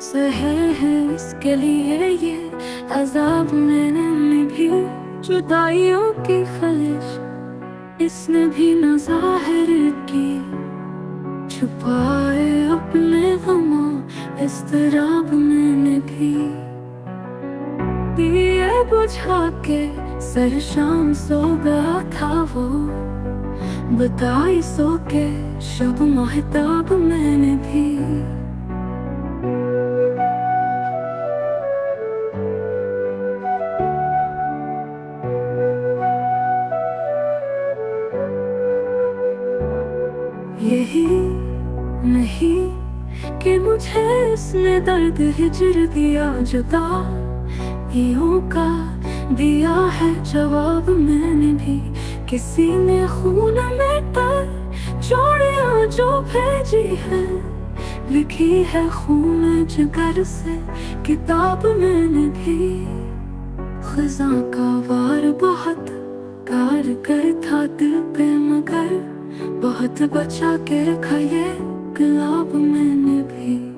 सहे है इसके लिए ये अजाब मैंने भी, जुदाइयों की ख्वाहिश इसने भी न ज़ाहिर की, छुपाए अपने गमों इज़्तिराब मैंने भी। दिए बुझा के सर शाम सो गया था वो, बताई सो के शब महताब मैंने भी। यही नहीं कि मुझे इसने दर्द हिजर दिया, जुदाइयों का दिया है जवाब मैंने भी। किसी ने खून में तर चोरियां जो भेजी है, लिखी है खून जिगर से किताब मैंने भी। ख़ज़ां का वार बहुत कारगर था दिल पे, मगर बहुत बचा के रखा ये गुलाब मैंने भी।